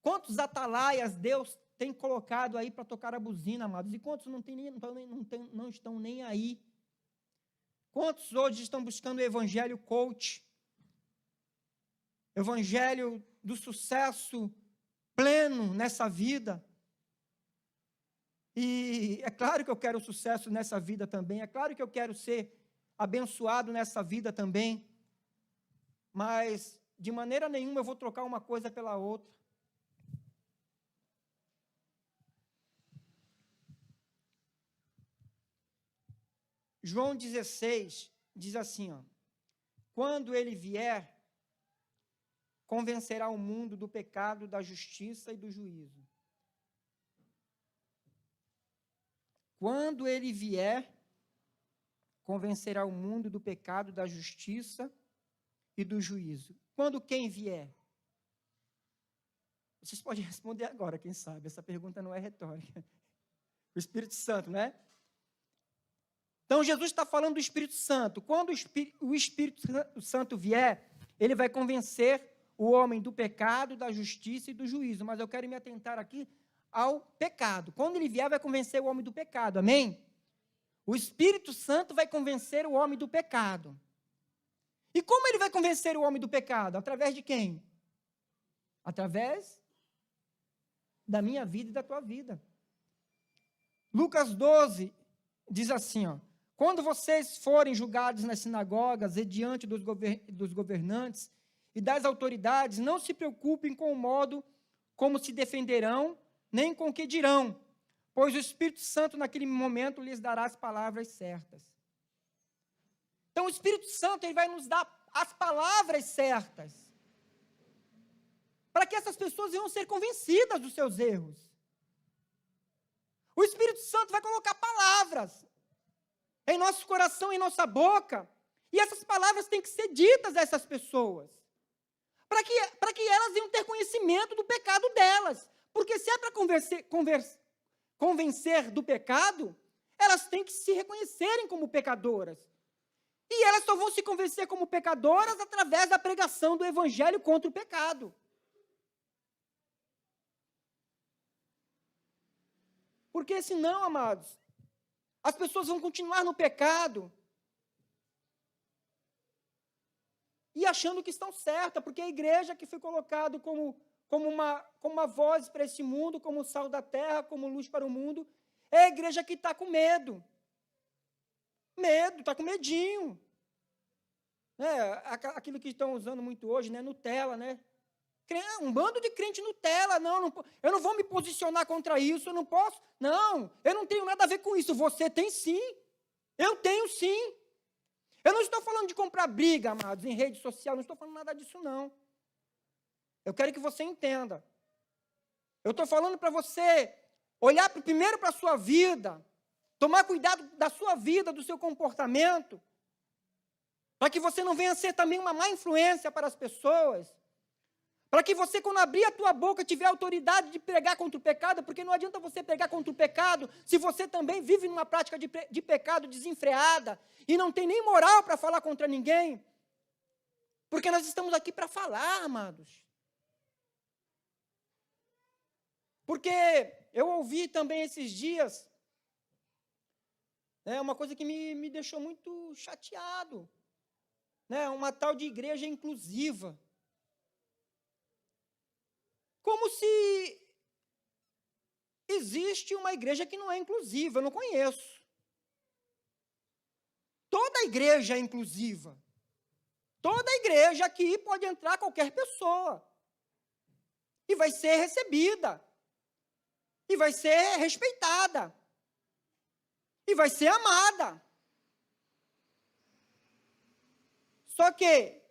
Quantos atalaias Deus tem colocado aí para tocar a buzina, amados? E quantos não estão nem aí? Quantos hoje estão buscando o evangelho coach? Evangelho do sucesso pleno nessa vida? E é claro que eu quero sucesso nessa vida também, é claro que eu quero ser abençoado nessa vida também, mas de maneira nenhuma eu vou trocar uma coisa pela outra. João 16 diz assim, quando ele vier, convencerá o mundo do pecado, da justiça e do juízo. Quando ele vier, convencerá o mundo do pecado, da justiça e do juízo. Quando quem vier? Vocês podem responder agora, quem sabe, essa pergunta não é retórica. O Espírito Santo, né? Então, Jesus está falando do Espírito Santo. Quando o Espírito Santo vier, ele vai convencer o homem do pecado, da justiça e do juízo. Mas eu quero me atentar aqui ao pecado. Quando ele vier, vai convencer o homem do pecado. Amém? O Espírito Santo vai convencer o homem do pecado. E como ele vai convencer o homem do pecado? Através de quem? Através da minha vida e da tua vida. Lucas 12 diz assim, ó: quando vocês forem julgados nas sinagogas e diante dos governantes e das autoridades, não se preocupem com o modo como se defenderão, nem com o que dirão, pois o Espírito Santo naquele momento lhes dará as palavras certas. Então o Espírito Santo ele vai nos dar as palavras certas, para que essas pessoas venham ser convencidas dos seus erros. O Espírito Santo vai colocar palavras em nosso coração, em nossa boca, e essas palavras têm que ser ditas a essas pessoas, para que elas venham ter conhecimento do pecado delas, porque se é para convencer do pecado, elas têm que se reconhecerem como pecadoras, e elas só vão se convencer como pecadoras através da pregação do evangelho contra o pecado. Porque senão, amados, as pessoas vão continuar no pecado e achando que estão certas, porque a igreja que foi colocada como uma voz para esse mundo, como sal da terra, como luz para o mundo, é a igreja que está com medo. Medo, está com medinho. Aquilo que estão usando muito hoje, né? Nutella, né? Um bando de crente Nutella, eu não vou me posicionar contra isso, eu não posso, eu não tenho nada a ver com isso, você tem sim, eu tenho sim. Eu não estou falando de comprar briga, amados, em rede social, não estou falando nada disso não. Eu quero que você entenda. Eu estou falando para você olhar primeiro para a sua vida, tomar cuidado da sua vida, do seu comportamento, para que você não venha ser também uma má influência para as pessoas. Para que você, quando abrir a tua boca, tiver autoridade de pregar contra o pecado, porque não adianta você pregar contra o pecado, se você também vive numa prática de pecado desenfreada, e não tem nem moral para falar contra ninguém, porque nós estamos aqui para falar, amados. Porque eu ouvi também esses dias, uma coisa que me deixou muito chateado, uma tal de igreja inclusiva. Como se existe uma igreja que não é inclusiva, eu não conheço. Toda igreja é inclusiva. Toda igreja aqui pode entrar qualquer pessoa. E vai ser recebida. E vai ser respeitada. E vai ser amada. Só que,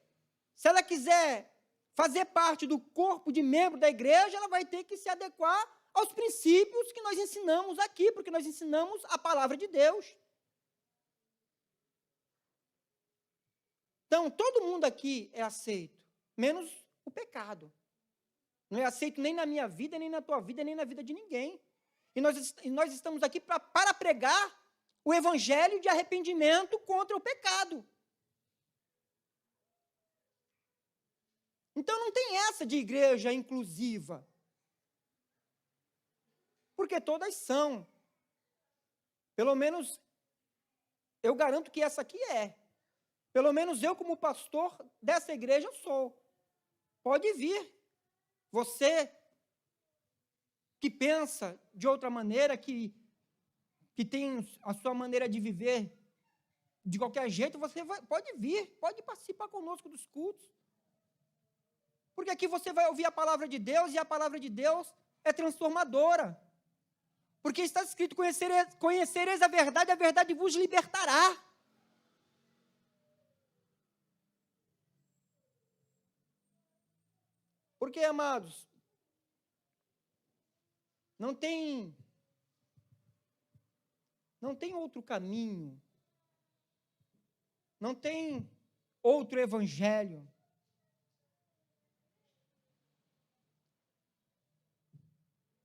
se ela quiser fazer parte do corpo de membro da igreja, ela vai ter que se adequar aos princípios que nós ensinamos aqui, porque nós ensinamos a palavra de Deus. Então, todo mundo aqui é aceito, menos o pecado. Não é aceito nem na minha vida, nem na tua vida, nem na vida de ninguém. E nós estamos aqui para pregar o evangelho de arrependimento contra o pecado. Então, não tem essa de igreja inclusiva. Porque todas são. Pelo menos, eu garanto que essa aqui é. Pelo menos eu, como pastor dessa igreja, sou. Pode vir. Você que pensa de outra maneira, que tem a sua maneira de viver de qualquer jeito, pode vir, pode participar conosco dos cultos. Porque aqui você vai ouvir a palavra de Deus, e a palavra de Deus é transformadora. Porque está escrito, conhecereis a verdade vos libertará. Porque, amados, não tem outro caminho, não tem outro evangelho.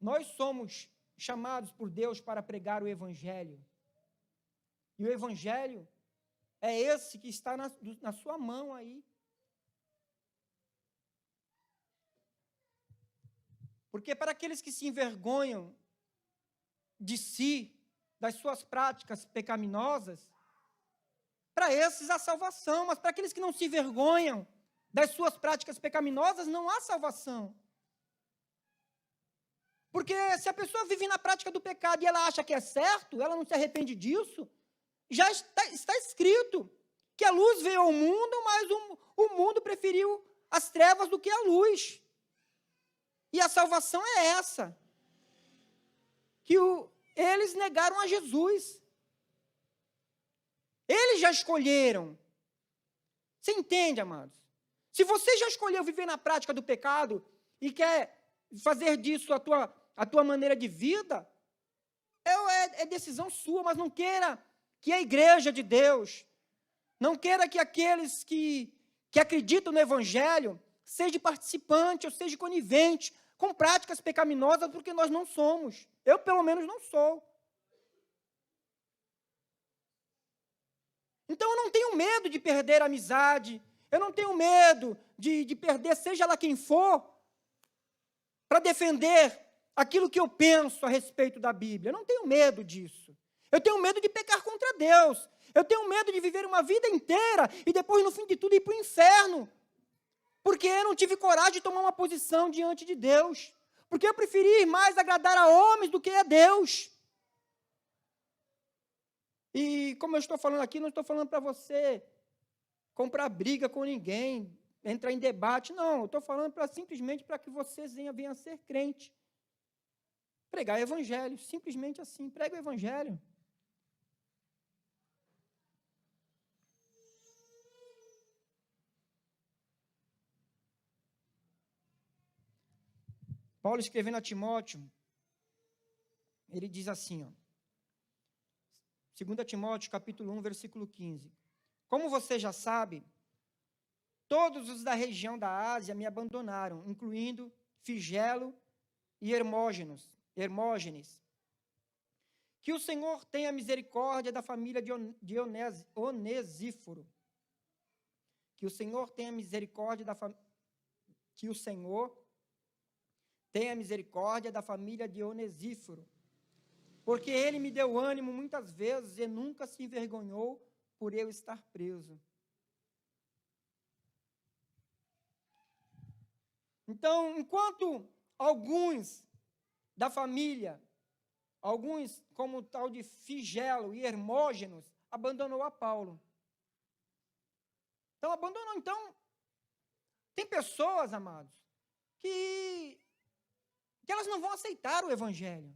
Nós somos chamados por Deus para pregar o evangelho. E o evangelho é esse que está na sua mão aí. Porque para aqueles que se envergonham de si, das suas práticas pecaminosas, para esses há salvação, mas para aqueles que não se envergonham das suas práticas pecaminosas, não há salvação. Porque se a pessoa vive na prática do pecado e ela acha que é certo, ela não se arrepende disso, já está escrito que a luz veio ao mundo, mas o mundo preferiu as trevas do que a luz. E a salvação é essa, que eles negaram a Jesus. Eles já escolheram. Você entende, amados? Se você já escolheu viver na prática do pecado e quer fazer disso a tua maneira de vida, é decisão sua, mas não queira que a igreja de Deus, não queira que aqueles que acreditam no Evangelho seja participante ou seja conivente com práticas pecaminosas, porque nós não somos. Eu, pelo menos, não sou. Então, eu não tenho medo de perder a amizade, eu não tenho medo de perder, seja lá quem for, para defender aquilo que eu penso a respeito da Bíblia. Eu não tenho medo disso. Eu tenho medo de pecar contra Deus. Eu tenho medo de viver uma vida inteira e depois, no fim de tudo, ir para o inferno. Porque eu não tive coragem de tomar uma posição diante de Deus. Porque eu preferi mais agradar a homens do que a Deus. E como eu estou falando aqui, não estou falando para você comprar briga com ninguém, entrar em debate, não. Eu estou falando simplesmente para que você venha a ser crente. Pregar o Evangelho, simplesmente assim, prega o Evangelho. Paulo escrevendo a Timóteo, ele diz assim, 2 Timóteo, capítulo 1, versículo 15. Como você já sabe, todos os da região da Ásia me abandonaram, incluindo Figelo e Hermógenes. Que o Senhor tenha misericórdia da família de Onesíforo. Que o Senhor tenha misericórdia da família de Onesíforo, porque ele me deu ânimo muitas vezes e nunca se envergonhou por eu estar preso. Então, enquanto alguns da família, alguns como o tal de Figelo e Hermógenes, abandonou a Paulo. Então, abandonou. Então, tem pessoas, amados, que elas não vão aceitar o Evangelho.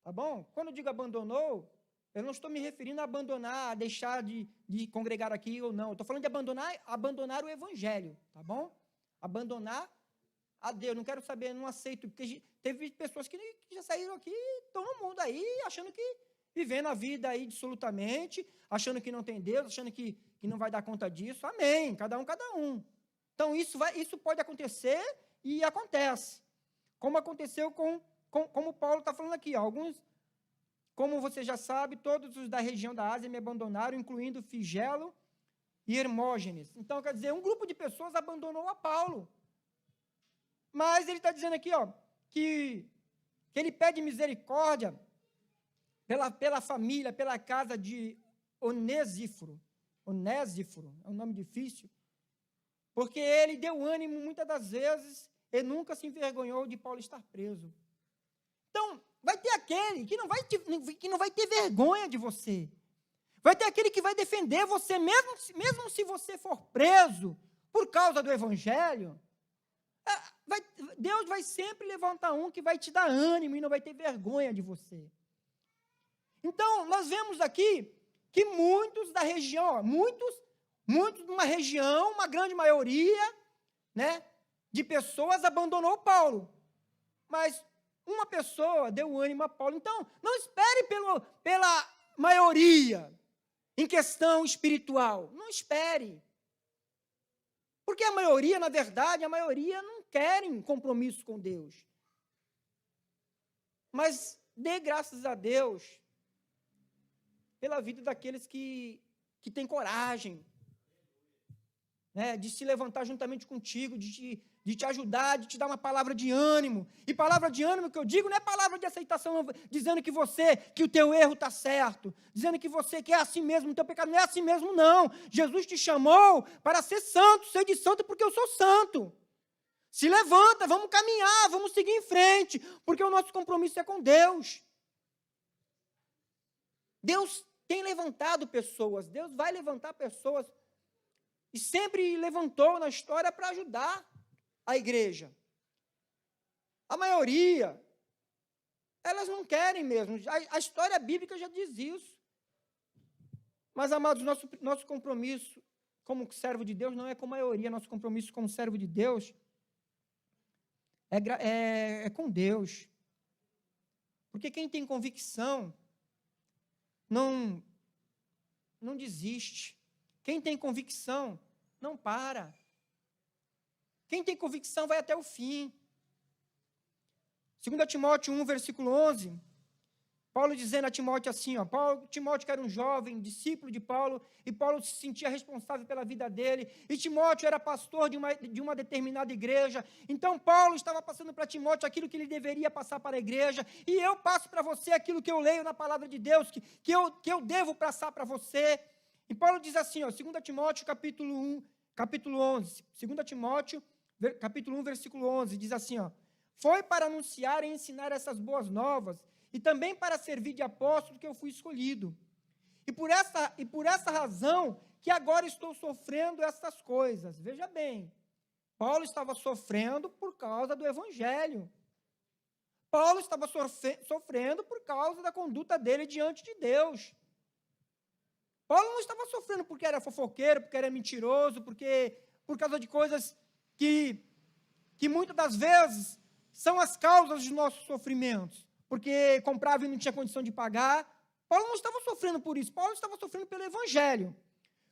Tá bom? Quando eu digo abandonou, eu não estou me referindo a abandonar, a deixar de congregar aqui ou não. Eu estou falando de abandonar o Evangelho, tá bom? Abandonar a Deus. Não quero saber, não aceito, porque teve pessoas que já saíram aqui, estão no mundo aí, achando que, vivendo a vida aí dissolutamente, achando que não tem Deus, achando que não vai dar conta disso. Amém, cada um. Então, isso pode acontecer e acontece. Como aconteceu como Paulo está falando aqui. Alguns, como você já sabe, todos os da região da Ásia me abandonaram, incluindo Figelo e Hermógenes. Então, quer dizer, um grupo de pessoas abandonou a Paulo. Mas ele está dizendo aqui, que ele pede misericórdia pela família, pela casa de Onesíforo. Onésiforo, é um nome difícil. Porque ele deu ânimo muitas das vezes e nunca se envergonhou de Paulo estar preso. Então, vai ter aquele que não vai ter vergonha de você. Vai ter aquele que vai defender você, mesmo se você for preso por causa do Evangelho. Deus vai sempre levantar um que vai te dar ânimo e não vai ter vergonha de você. Então, nós vemos aqui que muitos da região, muitos de uma região, uma grande maioria, né, de pessoas abandonou Paulo. Mas uma pessoa deu ânimo a Paulo. Então, não espere pela maioria em questão espiritual. Não espere. Porque a maioria, na verdade, não querem compromisso com Deus. Mas dê graças a Deus pela vida daqueles que têm coragem né, de se levantar juntamente contigo, de te ajudar, de te dar uma palavra de ânimo. E palavra de ânimo que eu digo não é palavra de aceitação, não, dizendo que o teu erro está certo, dizendo que é assim mesmo, o teu pecado não é assim mesmo, não. Jesus te chamou para ser santo, ser de santo porque eu sou santo. Se levanta, vamos caminhar, vamos seguir em frente, porque o nosso compromisso é com Deus. Deus tem levantado pessoas, Deus vai levantar pessoas, e sempre levantou na história para ajudar a igreja. A maioria, elas não querem mesmo, a história bíblica já diz isso. Mas, amados, nosso compromisso como servo de Deus não é com a maioria, nosso compromisso como servo de Deus é com Deus. Porque quem tem convicção não desiste. Quem tem convicção não para. Quem tem convicção vai até o fim. 2 Timóteo 1, versículo 11, Paulo dizendo a Timóteo assim, Timóteo que era um jovem, discípulo de Paulo, e Paulo se sentia responsável pela vida dele, e Timóteo era pastor de uma determinada igreja, então Paulo estava passando para Timóteo aquilo que ele deveria passar para a igreja, e eu passo para você aquilo que eu leio na palavra de Deus, que eu devo passar para você. E Paulo diz assim, 2 Timóteo capítulo 11, 2 Timóteo, capítulo 1, versículo 11, diz assim, foi para anunciar e ensinar essas boas novas, e também para servir de apóstolo que eu fui escolhido. E por essa razão que agora estou sofrendo essas coisas. Veja bem, Paulo estava sofrendo por causa do evangelho. Paulo estava sofrendo por causa da conduta dele diante de Deus. Paulo não estava sofrendo porque era fofoqueiro, porque era mentiroso, por causa de coisas que muitas das vezes são as causas dos nossos sofrimentos. Porque comprava e não tinha condição de pagar. Paulo não estava sofrendo por isso, Paulo estava sofrendo pelo evangelho.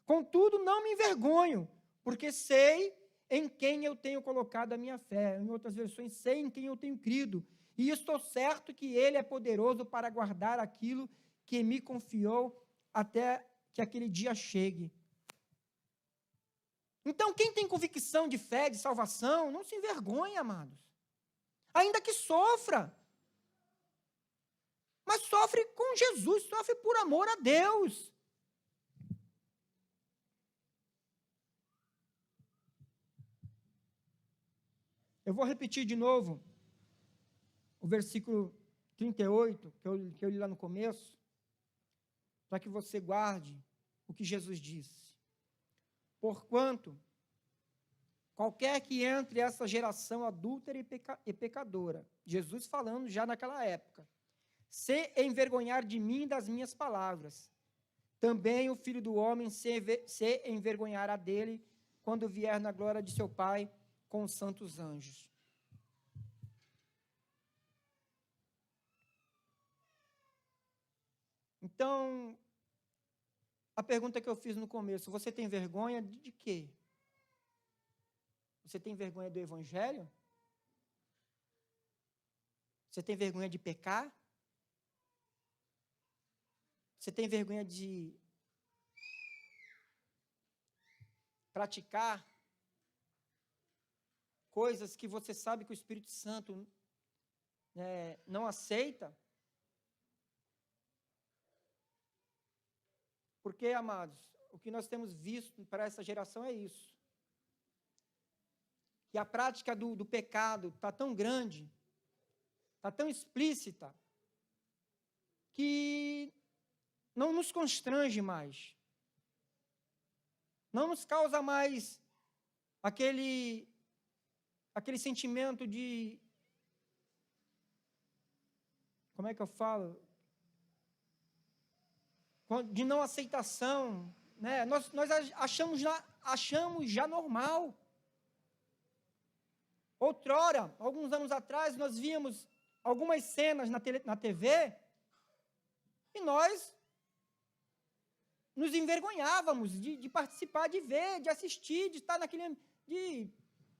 Contudo, não me envergonho, porque sei em quem eu tenho colocado a minha fé. Em outras versões, sei em quem eu tenho crido. E estou certo que ele é poderoso para guardar aquilo que me confiou até que aquele dia chegue. Então, quem tem convicção de fé, de salvação, não se envergonha, amados. Ainda que sofra. Mas sofre com Jesus, sofre por amor a Deus. Eu vou repetir de novo o versículo 38, que eu li lá no começo, para que você guarde o que Jesus disse. Porquanto, qualquer que entre essa geração adúltera e pecadora, Jesus falando já naquela época, se envergonhar de mim e das minhas palavras, também o Filho do Homem se envergonhará dele, quando vier na glória de seu Pai com os santos anjos. Então, a pergunta que eu fiz no começo, você tem vergonha de quê? Você tem vergonha do Evangelho? Você tem vergonha de pecar? Você tem vergonha de praticar coisas que você sabe que o Espírito Santo não aceita? Porque, amados, o que nós temos visto para essa geração é isso. Que a prática do pecado está tão grande, está tão explícita, que não nos constrange mais. Não nos causa mais aquele sentimento de... Como é que eu falo? De não aceitação. Né? Nós achamos já normal. Outrora, alguns anos atrás, nós víamos algumas cenas na TV e nós nos envergonhávamos de participar, de ver, de assistir, de estar naquele...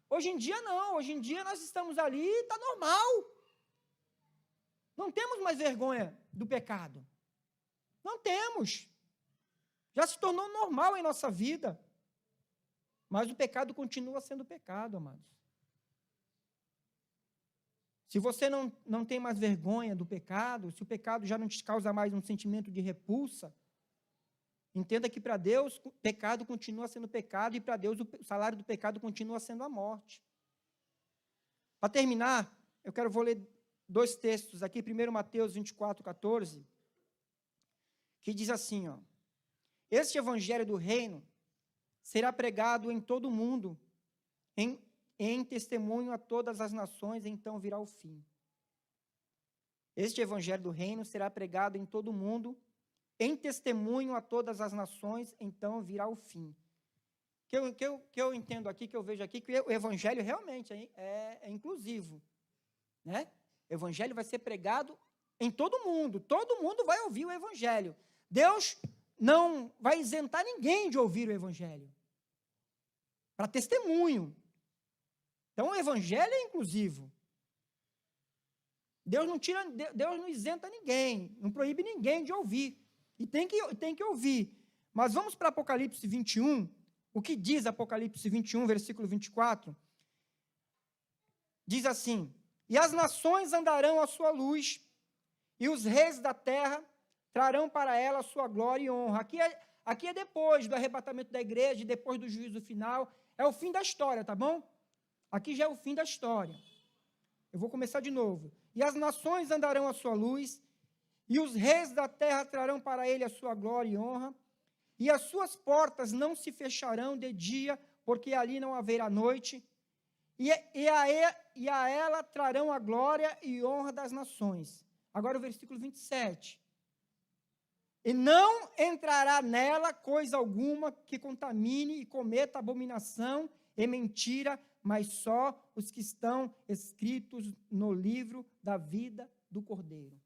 Hoje em dia não, hoje em dia nós estamos ali e está normal. Não temos mais vergonha do pecado. Não temos. Já se tornou normal em nossa vida. Mas o pecado continua sendo pecado, amados. Se você não tem mais vergonha do pecado, se o pecado já não te causa mais um sentimento de repulsa, entenda que para Deus, o pecado continua sendo pecado, e para Deus o salário do pecado continua sendo a morte. Para terminar, vou ler 2 textos aqui, 1 Mateus 24:14, que diz assim, ó: este evangelho do reino será pregado em todo o mundo, em testemunho a todas as nações, então virá o fim. Este evangelho do reino será pregado em todo o mundo, em testemunho a todas as nações, então virá o fim. Que eu entendo aqui, que eu vejo aqui, que o evangelho realmente é inclusivo, né? O evangelho vai ser pregado em todo mundo vai ouvir o evangelho. Deus não vai isentar ninguém de ouvir o evangelho, para testemunho. Então, o evangelho é inclusivo. Deus não isenta ninguém, não proíbe ninguém de ouvir. E tem que ouvir. Mas vamos para Apocalipse 21, o que diz Apocalipse 21, versículo 24? Diz assim: e as nações andarão à sua luz, e os reis da terra trarão para ela a sua glória e honra. Aqui é depois do arrebatamento da igreja, depois do juízo final, é o fim da história, tá bom? Aqui já é o fim da história. Eu vou começar de novo. E as nações andarão à sua luz, e os reis da terra trarão para ele a sua glória e honra, e as suas portas não se fecharão de dia, porque ali não haverá noite, e a ela trarão a glória e honra das nações. Agora o versículo 27. E não entrará nela coisa alguma que contamine e cometa abominação e mentira, mas só os que estão escritos no livro da vida do Cordeiro.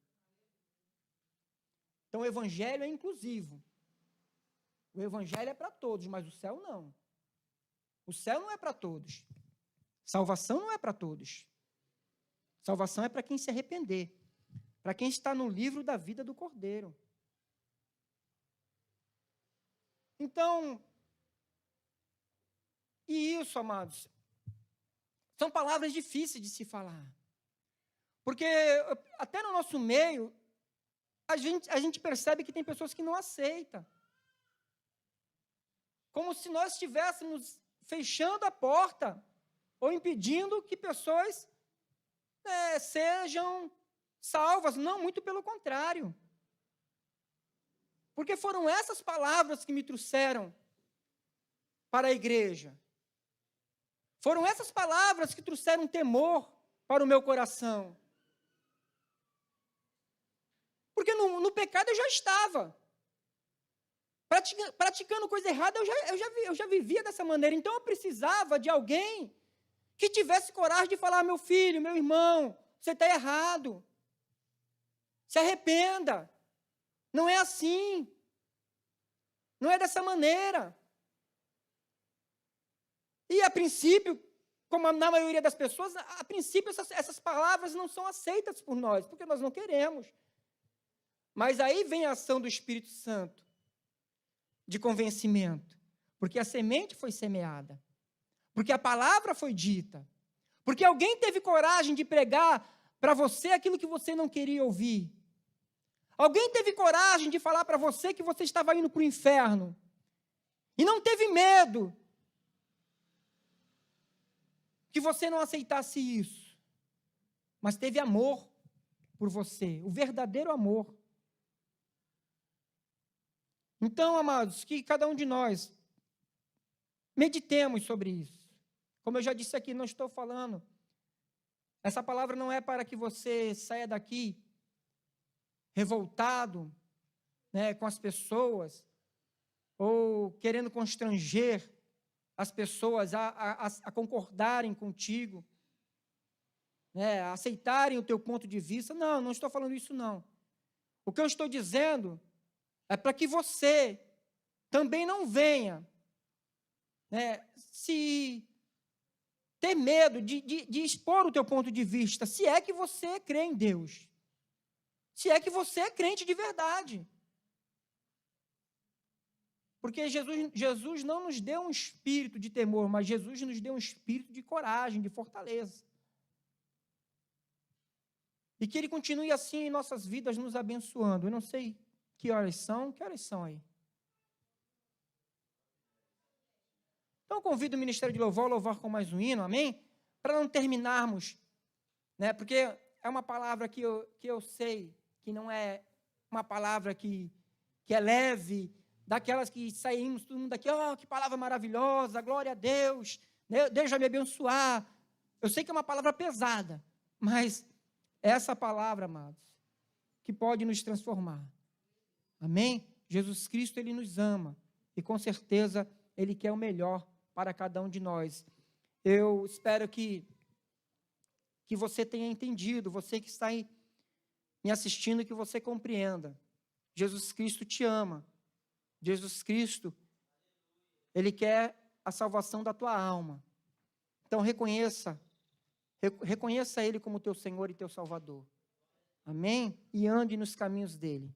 Então, o evangelho é inclusivo. O evangelho é para todos, mas o céu não. O céu não é para todos. Salvação não é para todos. Salvação é para quem se arrepender, para quem está no livro da vida do Cordeiro. Então, e isso, amados, são palavras difíceis de se falar. Porque até no nosso meio, a gente percebe que tem pessoas que não aceitam. Como se nós estivéssemos fechando a porta ou impedindo que pessoas sejam salvas. Não, muito pelo contrário. Porque foram essas palavras que me trouxeram para a igreja. Foram essas palavras que trouxeram temor para o meu coração. Porque no pecado eu já estava. Praticando coisa errada, eu já vivia dessa maneira. Então eu precisava de alguém que tivesse coragem de falar: meu filho, meu irmão, você está errado. Se arrependa. Não é assim. Não é dessa maneira. E a princípio, como na maioria das pessoas, a princípio essas palavras não são aceitas por nós, porque nós não queremos. Mas aí vem a ação do Espírito Santo, de convencimento, porque a semente foi semeada, porque a palavra foi dita, porque alguém teve coragem de pregar para você aquilo que você não queria ouvir. Alguém teve coragem de falar para você que você estava indo para o inferno, e não teve medo que você não aceitasse isso, mas teve amor por você, o verdadeiro amor. Então, amados, que cada um de nós meditemos sobre isso. Como eu já disse aqui, não estou falando, essa palavra não é para que você saia daqui revoltado, com as pessoas, ou querendo constranger as pessoas a concordarem contigo, a aceitarem o teu ponto de vista. Não, não estou falando isso, não. O que eu estou dizendo é para que você também não venha se ter medo de expor o teu ponto de vista, se é que você crê em Deus, se é que você é crente de verdade. Porque Jesus não nos deu um espírito de temor, mas Jesus nos deu um espírito de coragem, de fortaleza. E que Ele continue assim em nossas vidas, nos abençoando. Eu não sei que horas são aí? Então, convido o Ministério de Louvor a louvar com mais um hino, amém? Para não terminarmos, né? Porque é uma palavra que eu sei que não é uma palavra que é leve, daquelas que saímos, todo mundo daqui, oh, que palavra maravilhosa, glória a Deus, Deus vai me abençoar. Eu sei que é uma palavra pesada, mas essa palavra, amados, que pode nos transformar. Amém? Jesus Cristo, Ele nos ama, e com certeza Ele quer o melhor para cada um de nós. Eu espero que você tenha entendido, você que está aí me assistindo, que você compreenda. Jesus Cristo te ama. Jesus Cristo, Ele quer a salvação da tua alma. Então reconheça Ele como teu Senhor e teu Salvador. Amém? E ande nos caminhos dEle.